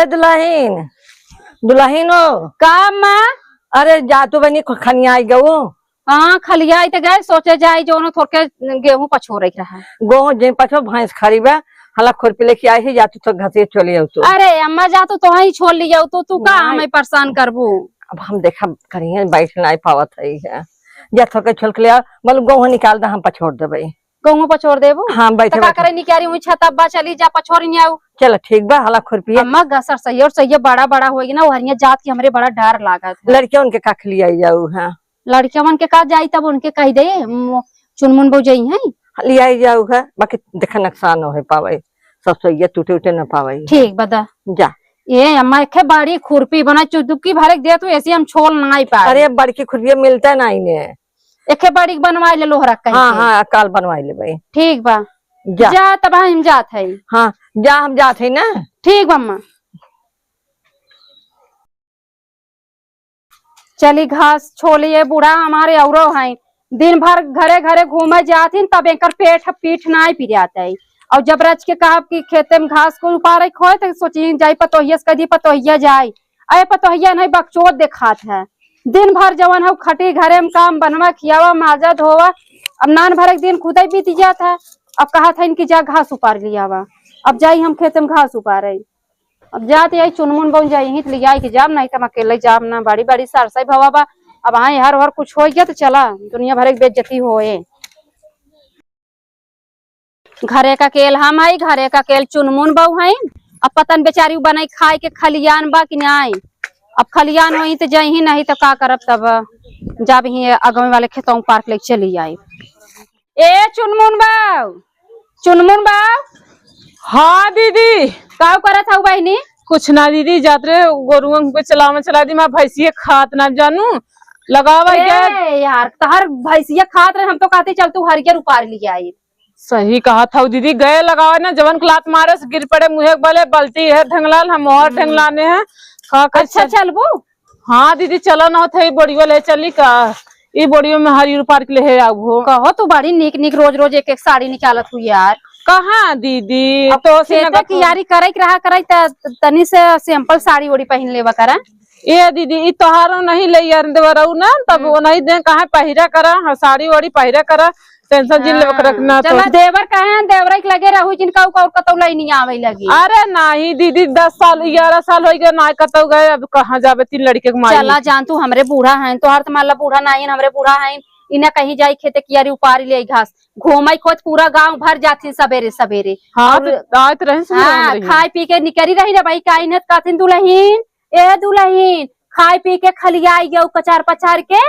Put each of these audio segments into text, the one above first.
ए दुल्हन दुल्हन हो का माँ? अरे जा तू बनी खनिया आई गऊ हाँ खलिया तो गए सोचे जाए जो थोड़े गेहूं पछो रही रहा गो जे पछो भैंस खरीबा हला खुरपी लेके आई है जा तू तो घसे चले आओ तू। अरे अम्मा जा तो ही छोड़ लिया तो तू का हमें परेशान करबू। अब हम देखा करिए बैठ नहीं पावत है जा थोके छोल के ले बोल गो निकाल दा हम पछोड़ देबे गेहूं पछोड़ देबू। हाँ बैठे का करे निकारी हुई छतब्बा चली जा पछोड़ नहीं आऊ। चलो ठीक बा हला खुरपी अम्मा गसर सही और सही बड़ा बड़ा होगी ना हरिया जात की हमरे बड़ा डर लागत है। लड़कियों उनके कख लिया जाऊ। हाँ लड़कियों मन के का जाई तब उनके कह दे चुनमुन बउजई है लिया जाऊ है बाकी देखा नुकसान न हो पावे सब सही टूटे उटे न पावे। ठीक बता जा ये अम्मा एक बड़ी खुरपी बना चुटकी भरे दे तो ऐसी हम छोल नहीं पाए। अरे बड़की खुरपी मिलता नहीं ने एक बड़ी बनवाई ले लोहरा कहीं। हाँ हाँ काल बनवाई ले भाई। ठीक बा जा तब हम जात है। हाँ जा हम जाते ना। ठीक बा अम्मा चली घास छोलिए बूढ़ा हमारे औरो हैं दिन भर घरे घरे घूमे जाती तब एक पेट पीठ नहीं पी जाता है और जब रच के कहा कि खेते में घास को उपारे खोए तो सोची जाई पतोहिया से कदी पतोहिया जाए अरे पतोहिया नहीं बकचोद दिखात है दिन भर जवन है खटी घरे में काम बनवा खियावा माजा धोवा अब नान भर एक दिन खुद ही बीत जाता है। अब कहा था इनकी जा घास उपार लिया वा अब जाई हम खेते में घास उपारे अब जाते यही चुनमुन बन जाये तो लिया जाम नहीं तो अकेले जाम ना बड़ी बड़ी सरसाई भवा बा अब हाँ हर हर कुछ हो गया तो चला दुनिया भर एक बेइज्जती होए। घरे का केल हम आई घरे का केल चुनमुन बहू है अब पतन बेचारी बनाई खाए के खलियान बा कि नहीं अब खलियान हुई तो जाई ही नहीं तो का करब तब जब ही अगवे वाले खेतों पार्क लेके चली आई। ए चुनमुन बाऊ हाँ दीदी का करत हऊ बहनी? कुछ ना दीदी जाते गोरुओं पे चला दी मैं भैंसिया खात ना जानू लगावा क्या यार तहर भैंसिया खात रहे हम तो कहते चल तू हरियर उपार लिया आई। सही कहा था दीदी गए लगावा ना जवन लात मारे से गिर पड़े मुहे बोले बल्टी है ढंगलाल हम और ढंगलाने हैं अच्छा चलबू। हाँ दीदी चलो ना थे बोड़ियो ले चली का ये बोड़ियो में हरियर पार्क ले आओ कहो तू बड़ी निक निक रोज रोज एक एक साड़ी निकालत हुई यार। कहाँ दीदी अब तो की यारी करे रहा करे तनी से सिंपल साड़ी ओड़ी पहन लेवा करा। ये दीदी ई तोहारो नहीं ले यार देवरऊ ना तब वो नहीं दे कहा पहिरा करा हाँ साड़ी वाड़ी पहिरा करा टेंशन जिन लेकर रखना तो देवर कहे देवर के लगे रहू जिनका कतौ नहीं आवे लगी। अरे नहीं दीदी 10 साल 11 साल हो गए ना कतौ गए अब कहाँ जावे 3 लड़के के चला जान तू हमरे बूढ़ा है तो हर तुम्हारा बूढ़ा नहीं हमरे बूढ़ा है इन्हें कहीं जाई खेते कियारी उपारी ले घास घूमाई खोज पूरा गांव भर जाती सवेरे सवेरे। हाँ तो रहे खाए पी के निकरी रही रे भाई का काथिन दुल्हन खाए पी के खलियाई गए कचार पचार के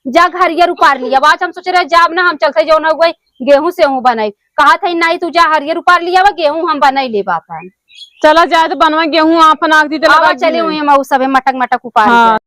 जा हरियर उपार लिया। आज हम सोच रहे जाब ना हम चलते जो न गेहूं से हूँ बनाई कहा था नहीं तू जा हरियर उपार लिया गेहूं हम बनाई ले बापा चला जाए तो बनवा गेहूं आपन आग दी चले हुए मऊ सब मटक मटक उपार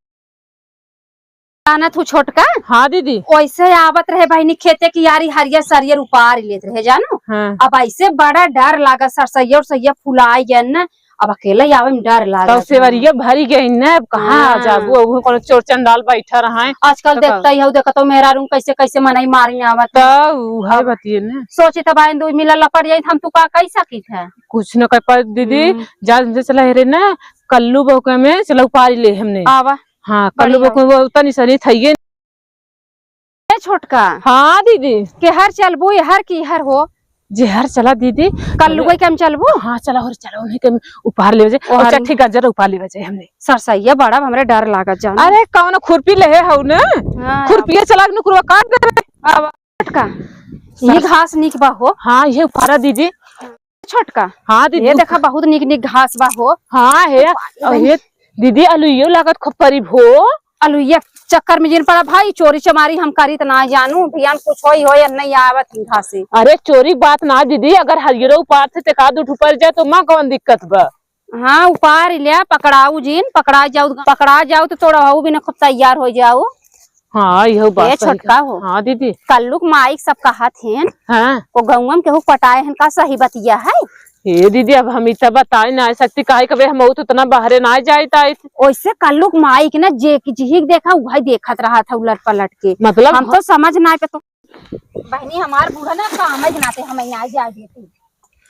आना तू छोटका। हाँ दीदी वैसे आवत रहे बहनी खेते की यारी हरियर सरियर उपार लेते रहे जानो। हाँ। अब ऐसे बड़ा डर लागा सरसैया और सैया फुलाई गए न अब अकेले आवे में डर लागा सेवरिया भरी गई न कहाँ जाबू कोनो चोर चंडाल बैठा रहा है आजकल देखता ही देखता मेरा रूम कैसे कैसे मनाई मारी आवत है बतिए न सोचे तब आए दो मिला लपट जाये हम तू का कही सकी थे कुछ न कर पर दीदी जा चला रे न कल्लू बहू में चला उपारी ले हमने आवा। हाँ कल्लू बहू तनी सनी थई छोटका। हाँ दीदी के हर चलबू हर की हर हो जेहर चला दीदी कल्लू कम चलबू। हाँ चला और चलो उन्हें के उपहार ले और चट्ठी गाजर उपहार ले जाए हमने सरसैया बड़ा हमरे डर लागत जान। अरे कौन खुरपी ले हऊ न खुरपी चला नुकुरवा काट दे छोटका ये घास निक बा हो। हाँ ये उपहार दीदी छोटका। हाँ दीदी ये देखा बहुत निक निक घास बा हो। हाँ है दीदी अलुइयो लागत खूब करीब हो अलुइया चक्कर में जिन पड़ा भाई चोरी चमारी हम करी तो ना जानू भियान कुछ हो या नहीं आवत घासे। अरे चोरी बात ना दीदी अगर हरियरो उपार से तेकाद उठ ऊपर जाए तो माँ कौन दिक्कत बा। हाँ उपार लिया पकड़ाऊ जिन पकड़ा जाओ तो थोड़ा भी न खूब तैयार हो जाओ। हाँ यह बात छोटका हो। हाँ दीदी कल्लुक माइक सब कहा थे हाँ वो गौम के पटाए हैं का सही बतिया है। ये दीदी अब हम इतना बता ना सकती काहे कभी हम उतना बाहरे ना जाए वैसे कल्लुक माइक ना जे जी देखा वही देखत रहा था उलट पलट के मतलब हम तो समझ ना पे तो बहनी हमार बूढ़ा ना काम नाते हमें ना जा देती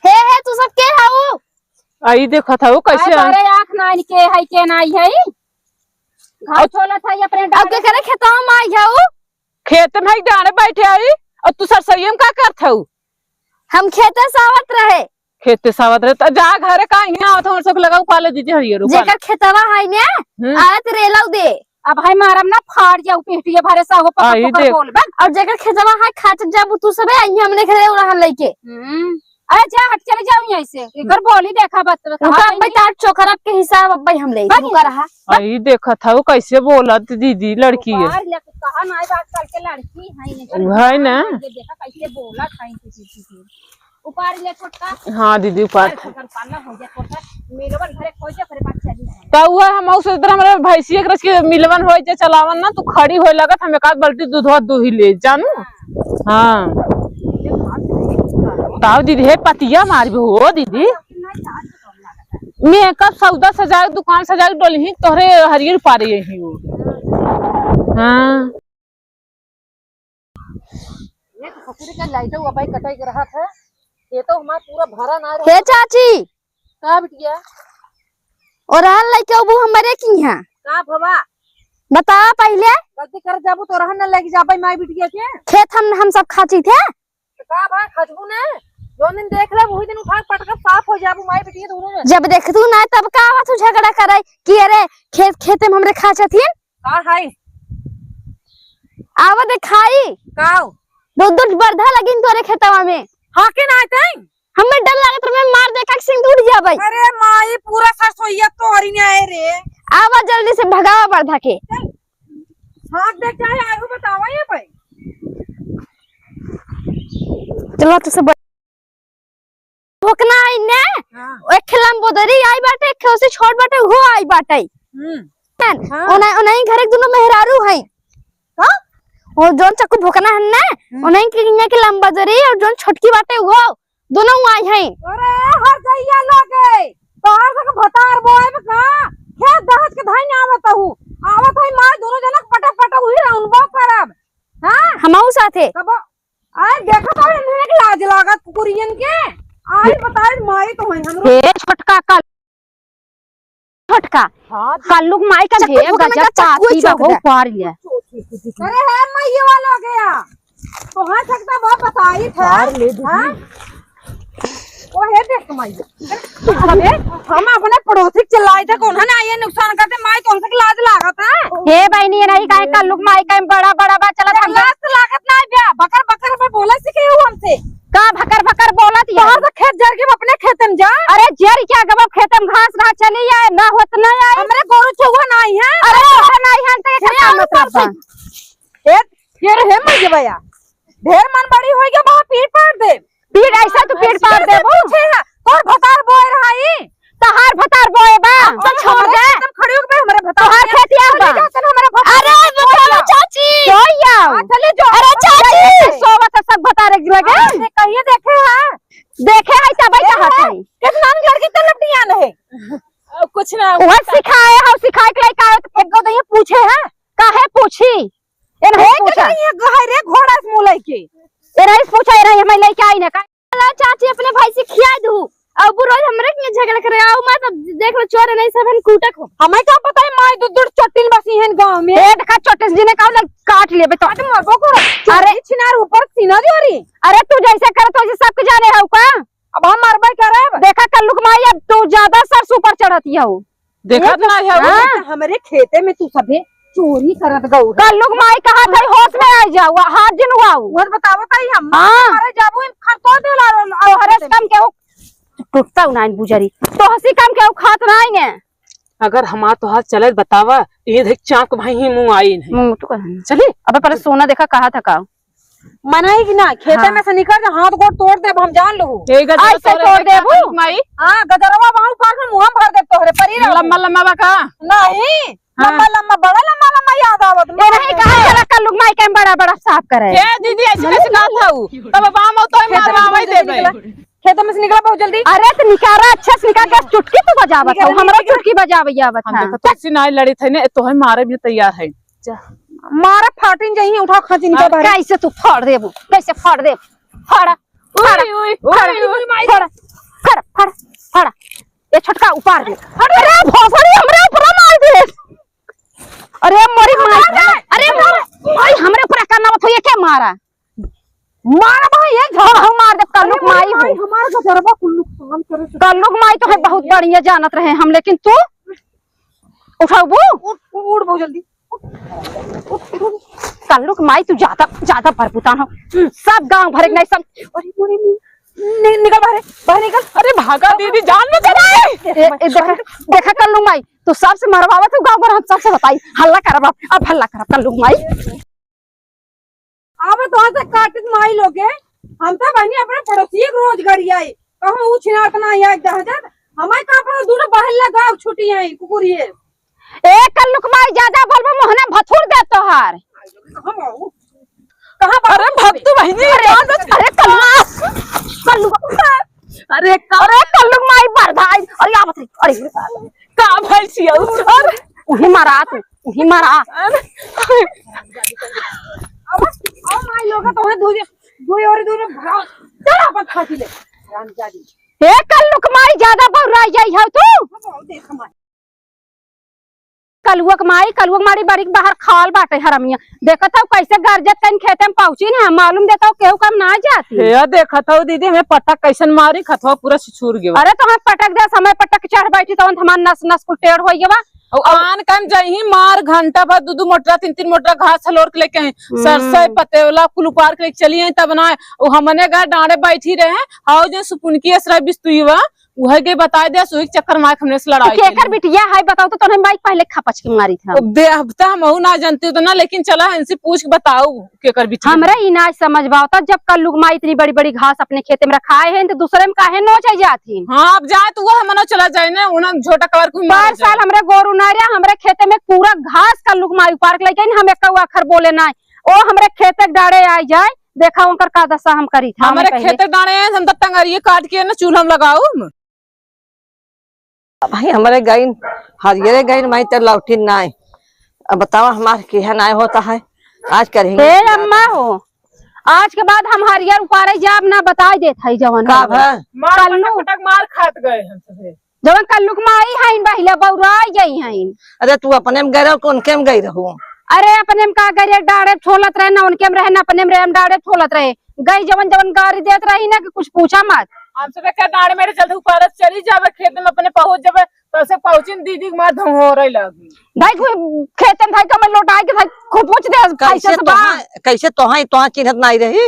हे तू सब के हाउ आई देखा था वो कैसे अरे आँख नाई के है के नाई है घास छोला था अपने अब के करे खेतवा में आई जाऊ खेत में डाने बैठे आई और तू सरसैया में का करत हऊ हम खेते सावत रहे खेते सावत रहे तो जा घरे का यहाँ आवत हमर सब लगा पाले दीजिए हरियर जेकर खेतवा है ने आत रेलाऊ दे अब भाई मारम ना फाड़ जाऊ पेटिया भरे सा हो आई पकड़ देख। बोल बा और जेकर खेतवा है खाच जाबू तू सबे आई हमने घरे रहन लइके अरे जा हट चले जाऊं यहीं से इधर बोली देखा बत उनका अब्बे तार चोखरब के हिसाब अब्बे हम ले तू कर रहा आई देखा था वो कैसे बोलत दीदी लड़की है बाहर ले कहा ना बात करके लड़की है है ना देखा कैसे बोला खाई किसी ऊपर ले छोटका हाँ दीदी ऊपर अगर पाला हो जाए छोटका मिलवन घरे खोजे फिर बात चली तो वो हम उस तरह हमारे भैंसी एक रस के मिलवन हो जाए चलावन ना तू खड़ी होए लगत हम एक आध बाल्टी दूधवा दूही ले जानू हाँ ताऊ दीदी है पतिया मार भी हो दीदी मेकअप सौदा सजाए दुकान सजाए डोली ही तोहरे हरियर पा रही है वो हाँ ये तो ससुर का लाइट हुआ भाई कटाई कर रहा था ये तो हमारा पूरा भरा ना हे चाची का बिटिया और रहन लइके अबू हमरे की हां का भवा बता पहले गलती कर जाबू तो रहन न लगी जाबे माई बिटिया के खेत हम सब खाची थे तो का बा खजबू ने जो दिन देख ले वही दिन उठा पटक साफ हो जाबू माई बिटिया दोनों में जब देख तू ना तब का आवा तू झगड़ा करे कि अरे खेते में हमरे खाचा थी का हाय आवा दे खाई काऊ दूध बरधा लगिन तोरे खेतवा में हां के ना आते हमें डर लागत मैं मार दे का सिंह उड़ जाबे अरे माई पूरा सरसोईया तोरी ने आए रे आवा जल्दी से भगावा बरधा के हां देख चाहे आगू बतावा ये भाई चलो तो सब भोकना आई ने एक खिलाम बोदरी आई बाटे एक से छोड़ बाटे हो आई बाटे ओना ओना घरे दोनों मेहरारू है हां और जोन चक्कू भोकना है ना ओना के लंबा जरी और जोन छोटकी बाटे वो दोनों आई है अरे हर गैया लगे तोहर तक भतार बोए में का खेत दहज के धाई ना आवत हूं आवत है मां दोनों जना पटक पटक हुई राउंड बा करब हां हमहु साथे कब आय देखो तो इन्हें के लाज लागत कुकुरियन के आय बताए माई तो है हमरो हे छोटका कल छोटका हां कल्लुक माई का ढेर गजब पाती बहु पार लिया अरे है मैं ये वाला हो गया तो हां सकता बहुत बताई था हां ओ है देख माई अबे हम अपने पड़ोसी चिल्लाए थे कौन है ना ये नुकसान करते माई कौन सा लाज लागत है हे बहनी नहीं काहे कल्लुक माई का बड़ा बड़ा बा चला हम लाज लागत ना बे बकर बकर में बोले सीखे हो हमसे का भकर भकर बोलत है बाहर से खेत जर के अपने खेत में जा अरे जर क्या गब खेत में घास ना चली आए ना होत ना आए हमरे गोरु चौवा नहीं है अरे ओहे नहीं है तो क्या मतलब बा एक फिर है मैं भैया ढेर मन बड़ी होई के बहुत पीट पाड़ दे पीड़ ऐसा तो पीड़ पाड़ दे पूछे है और भतार बोए रहाई तहार भतार बोए बा तो छोड़ दे एकदम खड़ी हो के हमरे भतार तहार खेतिया बा अरे बताओ चाची जो याओ चले जो अरे चाची सोवत सब भतारे लगे कहिए देखे हैं देखे है तब कहा है कितना लड़की तलपटियां है कुछ ना वो सिखाए हम सिखाए के का एक गो ये पूछे है काहे पूछी ए नहीं पूछा ये गहरे रे घोड़ा से मुलाई के ए नहीं पूछा ए मैं लेके आई ना का चाची अपने भाई से खिया दू अब रोज हमरे के झगड़ा करे आओ मैं तो देख लो चोर नहीं सब कूटक हो हमें क्या पता है माय दूध चट्टिन बसी है गांव में ए देखा छोटे जी ने कहा काट लेबे तो मरबो को अरे छिनार ऊपर सीना दे रही अरे तू जैसे कर तो सब के जाने हो का अब हम मरबे करब देखा कल्लुक माई अब तू ज्यादा सरसों पर चढ़ती है देखा ना है हमरे खेते में तू सबे चोरी करत गऊ कल्लुक माई कहा था होश में आ जाओ हाथ जिन हुआ और बतावत है हम हां अरे जाबू खा तो दे ला हरे कम के टूटता उनाइन बुजरी तो हसी कम के खात नहीं ने अगर हमार तो हाथ चले बतावा ये देख चाक भाई ही मुंह आई नहीं मुंह तो कहना चली अबे पर सोना देखा कहा था का मनाई कि ना खेते में से निकल के हाथ गोड़ तोड़ दे हम जान लो ऐसे तोड़ देबू माई हां गदरवा बाहु पास में मुंह भर दे तोहरे परी लम्बा लम्बा बा का नहीं लम्बा लम्बा बड़ा लम्बा याद आवत ये नहीं कहा चला कल्लुक माई के बड़ा बड़ा साफ करे ए दीदी ऐसे कैसे ना था तब बाम तो मारवाई देबे खेत में से निकला बहुत जल्दी अरे तो निकारा अच्छा से निकाल के चुटकी तो बजावत हो हमरा चुटकी बजावैया आवत हम है देखो तो नाई लड़ी थे ने तो हम मारे भी तैयार है मारा फाटिन जाई उठा खची निकल बाहर कैसे तू फाड़ देबू कैसे फाड़ दे फाड़ा फाड़ा ओए फाड़ा फाड़ा फाड़ा फाड़ा ये छटका ऊपर दे। अरे भोसड़ी हमरे ऊपर मार दे। अरे मोरी मार, अरे भाई हमरे ऊपर करना मत, ये क्या मारा मारा भाई, ये घर मार दे। कल्लुक माई हो हमारा गजरबा कुल्लू काम करे। कल्लुक माई तो है बहुत बढ़िया जानत रहे हम, लेकिन तू उठाबू उड़ बहुत जल्दी। कल्लुक माई तू ज्यादा ज्यादा भरपुतान हो, सब गांव भरे नहीं सब। अरे पूरी निकल बाहर निकल। अरे भागा दीदी, जान में चला देखा कल्लुक माई तू सबसे मरवावा तू गांव भर, हम सबसे बताई हल्ला करब, अब हल्ला करब कल्लुक माई। अब तो से काटित माई लोगे हम तो बहनी अपने पड़ोसी रोजगारी आई कहूं उ छिनाट ना आई दहजत हमारे का पर दूर बाहर लगा छुट्टी आई कुकुरिए। ए कल्लुक माई ज्यादा बोलबो मोहना भथुर दे तोहार। हम आऊ कहां पर? अरे भक्तू बहनी, अरे कल्लुक अरे कल्लुक माई बरधाई। अरे आ बत, अरे का भैंसिया उछर उही मारा तू, उही मारा। अब माई लोग तो है दूर और दूर भाग चल अपन खाती ले राम जादी। ए कल्लुक माई ज्यादा बौराई जाई है तू। हम देख माई कलुक मारी बारीक बाहर खाल बाटे हरमिया, देखत हूं कैसे गरजत कन खेते में पहुंची ना, मालूम देता हूं केहू कम ना जाती। हे देखत हो दीदी, मैं पटक कैसन मारी खतवा पूरा छिछूर गयो। अरे तो हम पटक दे, समय पटक चढ़ बैठी तो हमार नस नस को टेढ़ हो गया। आन कन जही मार घंटा भर दू मोटरा तीन मोटरा घास हलोर के लेके आई, सरसों पतेवला कुल उपार के लेके चली आई, तब ना हमने घर डांडे बैठी रहे हाउ जो सुपुनकी असरा बिस्तुईवा वह के बताए दे सुई चक्कर मार हमने से लड़ाई केकर बिटिया है बताओ तो तने बाइक पहले खपच के मारी था। दे हफ्ता हम ना जानते तो ना, लेकिन चला इनसे पूछ के बताओ केकर बिटिया। हमरा इनाज समझवाओ था, जब कल्लुक माई इतनी बड़ी बड़ी घास अपने खेते में रखाए हैं तो दूसरे में काहे नोचे जाती। हाँ अब जाए तो वो हमनो चला जाए ना, उन्हें झोटा कवर को बार साल हमरे गोरु नारिया हमरे खेते में पूरा घास कल्लुक माई पार्क ले गई, हम एक अखर बोले ना ओ हमरे खेते डाड़े आ जाए, देखा उनकर का दशा हम करी था। हमारे खेते डाणे हम तो टंगरिए काट के ना चूल्हा में लगाऊ। भाई हमारे गईन हरियरे गईन माई तो लौटी नाय। अब बताओ हमारे केहा नाय होता है, आज करेंगे। हे अम्मा हो, आज के बाद हम हरियर उपारे जाब ना बताई देत है जवन का है पटक मार खात गए हम सब। जवन कल्लुक माई हईन बहिला बौराई गई हईन। अरे तू अपने में गई रहो कौन के में गई रहू? अरे अपने में का गरे डाड़े ठोलत रहे ना, उनके में रहे ना अपने में रहे डाड़े ठोलत रहे। गई जवन जवन गाड़ी देत रही ना कि कुछ पूछा मत। हम सब क्या डांडे मेरे चलते ऊपर चली जावे खेत में अपने पहुंच जावे, तो से पहुंची दीदी के मार धम हो रही लगी। भाई खेत में भाई का मैं लौटाई के भाई खूब पूछ दे कैसे तो चिन्हत नहीं रही?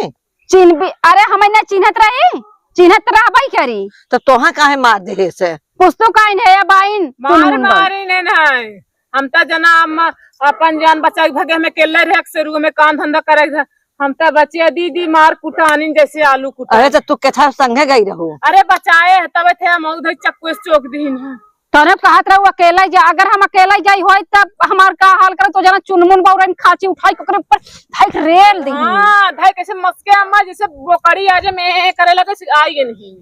चिन्ह भी अरे हमें ना चिन्हत रही, चिन्हत रहबाई करी तो तोहा काहे मार दे से? पुस्तक काइन है या बाइन मारी नहीं हम तो जना अपन जान बचा भगे हमें केले रहे शुरू में काम धंधा करे, हम तो बचिया दीदी मार कुटानी जैसे आलू कुटा। अरे तो तू केथा संगे गई रहू? अरे बचाए तब थे हम उधर चक्कू से चौक दीन है। तने कहत रहू अकेला जा, अगर हम अकेला जाई होय तब हमार का हाल करे तो जना चुनमुन बौरन खाची उठाई के ऊपर धाई रेल दी। हां धाई कैसे मस्के अम्मा जैसे बोकड़ी आज मैं करे लगे आई नहीं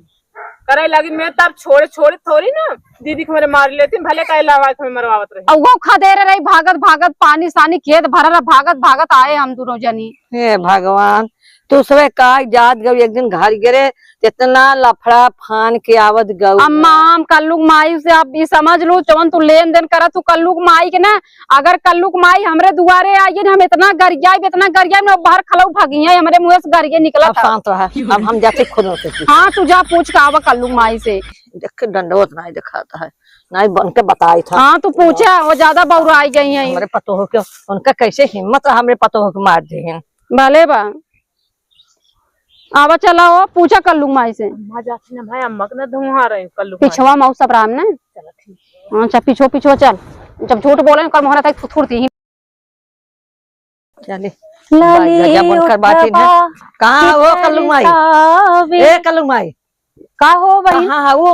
करे लगी, मैं तब छोड़े थोड़ी ना दीदी को मेरे मार लेती भले कह लावा के मरवावत रही। अब वो खदेरे रही भागत भागत पानी सानी खेत भरा भागत भागत आए हम दोनों जनी। हे भगवान, तू सबे का जात गई एक दिन घर गिरे इतना लफड़ा फान के आवत गऊ। अम्मा हम कल्लुक माई से आप ये समझ लो जवन तू लेन देन करा तू कल्लुक माई के ना, अगर कल्लुक माई हमरे दुआरे आई हम इतना गरिया में बाहर खलऊ भागी है, हमरे मुंह से गरिया निकला था। शांत रहा, अब हम जाते खुद होते। हाँ तू जा पूछ के आवा कल्लुक माई से। देख दंडवत नहीं दिखाता है, नहीं बन के बताई था। हाँ तू पूछा, वो ज्यादा बौराई गई है। हमारे पतो हो के उनका कैसे हिम्मत रहा हमरे पतो हो के मार दे। भले बा आवा चला हो पूछा कल्लुक माई से। अम्मा जाती ना भाई अम्मा के ना धुआ रहे कल्लू पिछवा मऊ सब राम ने। चलो ठीक। हाँ चल पिछो चल, जब झूठ बोले कर मोहरा तक थुथुरती ही। चले बनकर बाती है। कहाँ वो कल्लुक माई? ए कल्लुक माई का हो भाई? हाँ वो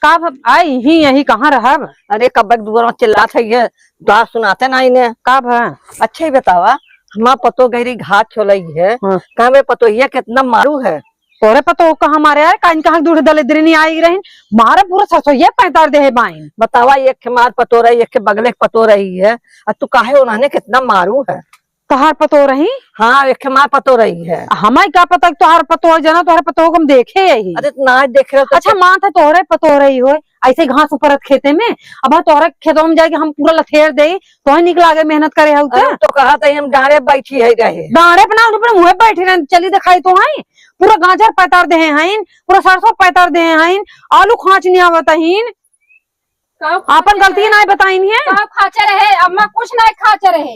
का आई ही यही कहाँ रहा? अरे कब दुआर चिल्ला था ये बात सुनाते ना इन्हें का भा? अच्छा ही बतावा, हमारा पतो गहरी घाट छोलाई है। कहाँ में पतो ये कितना मारू है? तोरे पतो कहाँ मारे यार काइन कहाँ दूर दले दिरनी आई रही मारे पूरा ससोये पैंतार दे है बाइन। बतावा एक के मार पतो रही, एक के बगले पतो रही है, और तू काहे उन्होंने कितना मारू है? तोहार पतो रही? हाँ एक के मार पतो रही है। हमें क्या पता तोहार पतो जना तोहरे पतो हम देखे यही। अरे ना देख रहे हो? अच्छा माँ था तोहरे पतो रही हो, ऐसे घास ऊपर खेते में। अब तोहरा खेतों में जाके हम पूरा लथेर दे तो निकला के मेहनत करे हउ अरे तो कहा था हम डारे बैठी है रहे दाड़े अपना ऊपर मुँह बैठे रहे चली दिखाई तो है पूरा गाजर पैतार दे हैं पूरा सरसों पैतार दे हैं आलू खाँच नहीं आवत है आपन गलती नहीं बताई है कब खाचे रहे अम्मा कुछ नहीं खाचे रहे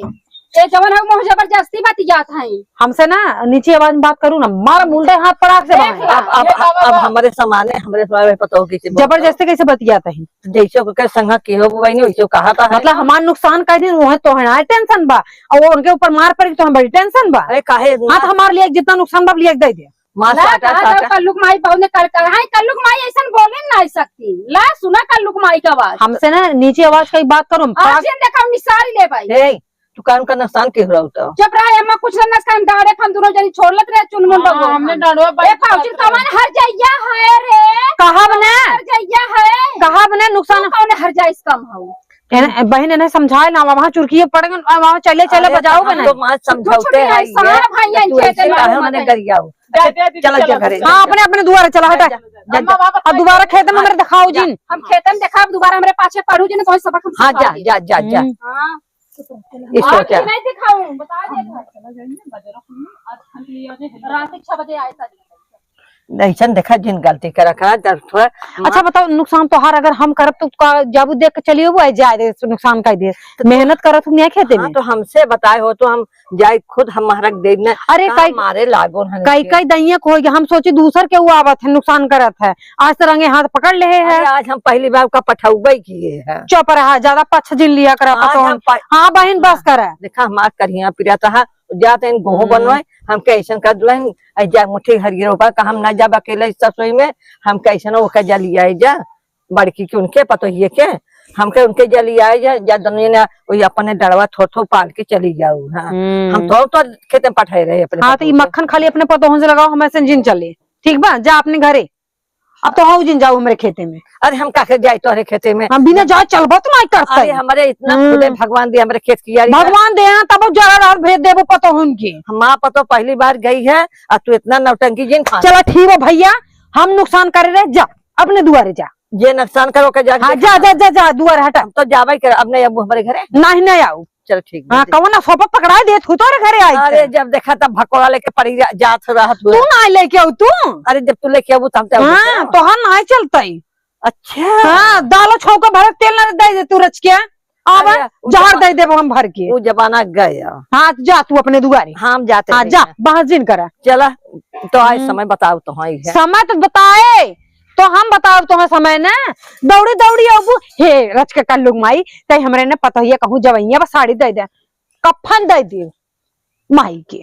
ये जवन है मोह जबरदस्ती बतियात है हमसे ना नीचे आवाज में बात करूँ ना मारा मुंडे हाथ पड़ाक से अब हमारे सामने पता हो किसी जबरदस्ती कैसे बतियाता है जैसे को संगा के हो बहनी वैसे कहा था मतलब हमारा नुकसान कर दिन वो है तो है टेंशन बा और वो उनके ऊपर मार पड़ी तो हम बड़ी टेंशन बा। अरे काहे हाँ तो हमारे लिए जितना नुकसान बा लिए दे दे माँ साटा कल्लुक माई बहुत ने कर है कल्लुक माई ऐसा बोले नहीं सकती ला सुना कल्लुक माई का आवाज हमसे ना नीचे आवाज की बात करो आज देखा मिसाल ले भाई दुकान का नुकसान के हो रहा जब रहा अम्मा कुछ ना काम डाड़े हम दोनों जनी छोड़लत रहे चुनमुन बगो हमने डाड़वा ए पाउचिन कमान हर जाइया है रे कहा बने हर जाइया है कहा बने नुकसान कौन हर जाइस कम हो बहन ने समझाए ना वहाँ चुरकी पड़ गए वहाँ चले चले बजाओ बने तो माँ समझौते हैं मैंने गरिया चलो घरे हाँ अपने अपने दुआरे चला हटा अब दोबारा खेत में मेरे दिखाओ जिन हम खेतन में देखा दोबारा हमारे पाछे पढ़ू जिन कोई सबक हम हाँ जा जा जा जा हां इसको क्या नहीं दिखाऊं बता दे रात 6 बजे आए था ऐसा देखा जिन गलती कर रखा थोड़ा अच्छा बताओ नुकसान तो हर अगर हम करब तो जब देख के चलिए वो जाए नुकसान कर दे मेहनत करत नहीं खेते में तो हमसे बताए हो तो हम जाए खुद हमारा देना अरे कई मारे लागो कई दैया को हम सोचे दूसर के वो आवत है नुकसान करत है आज तरंगे हाथ पकड़ ले है आज हम पहली बार का पठौबे किए हैं चुप रहा ज्यादा पछ जिन लिया करा हाँ बहन बस करे देखा हमार करिया प्रिया था जाते गोह बनवाए हम कैसन कर दुल्हन जा मुठ्ठी हरियर ऊपर का हम ना जब अकेले ससुई में हम कैसन ओके जलिया जा बड़की के उनके पतो ही के हमके उनके जलिया जा दुनिया ने वही अपने डरवा थो पाल के चली जाऊ। हाँ हम तो खेते पठाए रहे अपने। हाँ तो ये मक्खन खाली अपने पतों से लगाओ हमें जिन चले ठीक बा जा अपने घरे अब तो हाँ जिन जाओ मेरे खेते में। अरे हम काके जाए तुम्हारे खेते में हम बिना जाए चलबो तो नहीं करते। अरे हमारे इतना खुदे भगवान दिया हमारे खेत की यारी भगवान दे तब जरा रात भेज देवो पतो उनकी माँ पतो पहली बार गई है और तू इतना नौटंकी जिन चलो ठीक है भैया हम नुकसान करे रहे जा अपने दुआरे जा ये नुकसान करो के जा हाँ, जा जा जा जा दुआरे हटा तो जावा कर अब नहीं अब हमारे घरे नहीं आओ चलो ठीक हाँ कौन ना सोपा पकड़ा दे तू तोरे घरे आई अरे जब देखा तब भकोड़ा लेके पड़ी जात रहा तू ना लेके आओ तू अरे जब तू लेके आऊ तब हाँ तो हाँ ना चलता ही अच्छा हाँ दालो छौका भर तेल ना दे दे तू रच के आवा जहर दे दे हम भर के वो जमाना गया। हाँ जा तू अपने दुआरे हम जाते हाँ जा बाहर जिन करा चला तो आज समय बताओ तो हाँ समय तो बताए तो हम बताओ तुम्हें समय ना दौड़ी दौड़ी अब हे रच के कल लोग माई तय हमरे ने पता ही कहूँ जवैया बस साड़ी दे दे कफन दे दे माई के